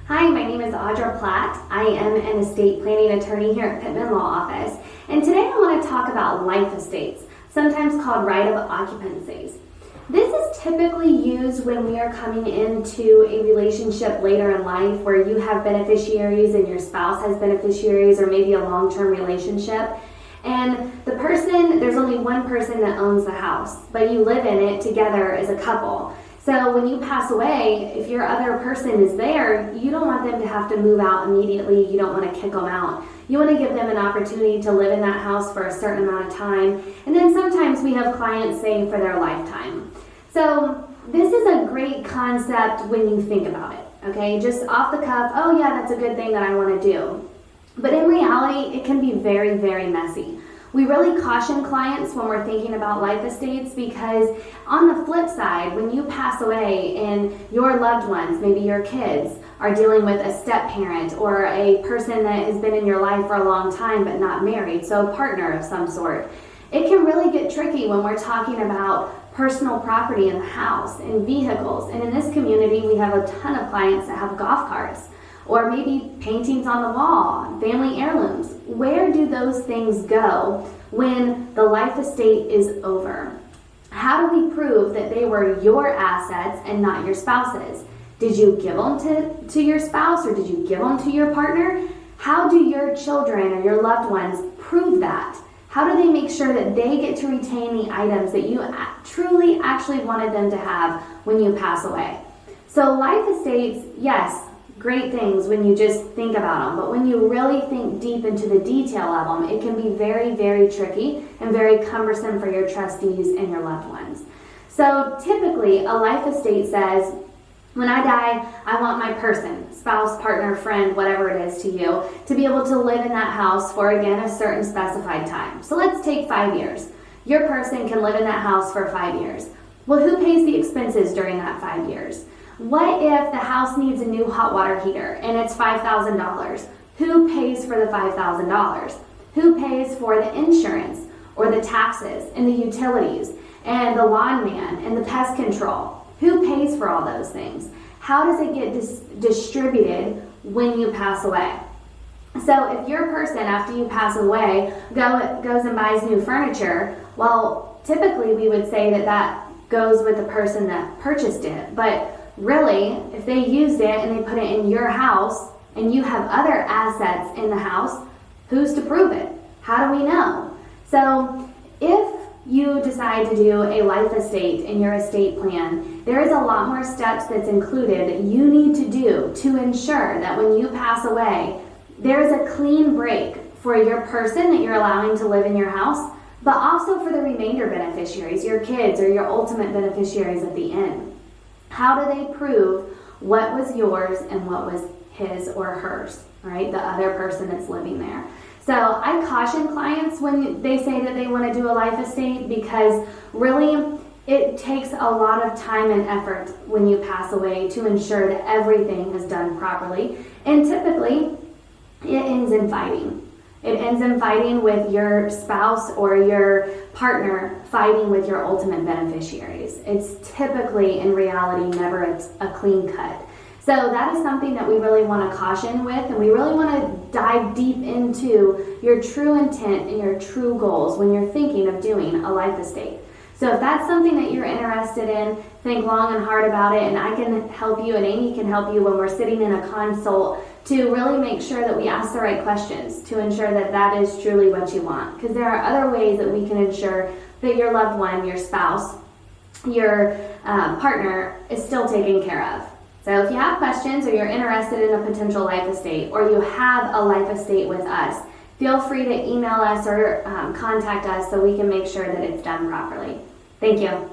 Hi, my name is Audra Platt. I am an estate planning attorney here at Pittman Law Office, and today I want to talk about life estates, sometimes called right of occupancies. This is typically used when we are coming into a relationship later in life where you have beneficiaries and your spouse has beneficiaries, or maybe a long-term relationship. And there's only one person that owns the house, but you live in it together as a couple. So when you pass away, if your other person is there, you don't want them to have to move out immediately. You don't want to kick them out. You want to give them an opportunity to live in that house for a certain amount of time. And then sometimes we have clients stay for their lifetime. So this is a great concept when you think about it, okay? Just off the cuff, oh yeah, that's a good thing that I want to do. But in reality, it can be very, very messy. We really caution clients when we're thinking about life estates because on the flip side, when you pass away and your loved ones, maybe your kids, are dealing with a step parent or a person that has been in your life for a long time but not married, so a partner of some sort, it can really get tricky when we're talking about personal property in the house and vehicles. And in this community, we have a ton of clients that have golf carts, or maybe paintings on the wall, family heirlooms. Where do those things go when the life estate is over? How do we prove that they were your assets and not your spouse's? Did you give them to your spouse, or did you give them to your partner? How do your children or your loved ones prove that? How do they make sure that they get to retain the items that you truly actually wanted them to have when you pass away? So life estates, yes, great things when you just think about them, but when you really think deep into the detail of them, it can be very, very tricky and very cumbersome for your trustees and your loved ones. So typically, a life estate says, when I die, I want my person, spouse, partner, friend, whatever it is to you, to be able to live in that house for, again, a certain specified time. So let's take 5 years. Your person can live in that house for 5 years. Well, who pays the expenses during that 5 years? What if the house needs a new hot water heater and it's $5,000? Who pays for the $5,000? Who pays for the insurance or the taxes and the utilities and the lawn man and the pest control? Who pays for all those things? How does it get distributed when you pass away? So if your person, after you pass away, goes and buys new furniture, well, typically we would say that goes with the person that purchased it. But really, if they used it and they put it in your house and you have other assets in the house, who's to prove it? How do we know? So if you decide to do a life estate in your estate plan, there is a lot more steps that's included that you need to do to ensure that when you pass away, there is a clean break for your person that you're allowing to live in your house, but also for the remainder beneficiaries, your kids or your ultimate beneficiaries at the end. How do they prove what was yours and what was his or hers, right? The other person that's living there. So I caution clients when they say that they want to do a life estate because really it takes a lot of time and effort when you pass away to ensure that everything is done properly. And typically it ends in fighting. It ends in fighting with your spouse or your partner fighting with your ultimate beneficiaries. It's typically, in reality, never a clean cut. So that is something that we really want to caution with, and we really want to dive deep into your true intent and your true goals when you're thinking of doing a life estate. So if that's something that you're interested in, think long and hard about it, and I can help you and Amy can help you when we're sitting in a consult to really make sure that we ask the right questions to ensure that that is truly what you want. Because there are other ways that we can ensure that your loved one, your spouse, your partner is still taken care of. So if you have questions or you're interested in a potential life estate or you have a life estate with us, feel free to email us or contact us so we can make sure that it's done properly. Thank you.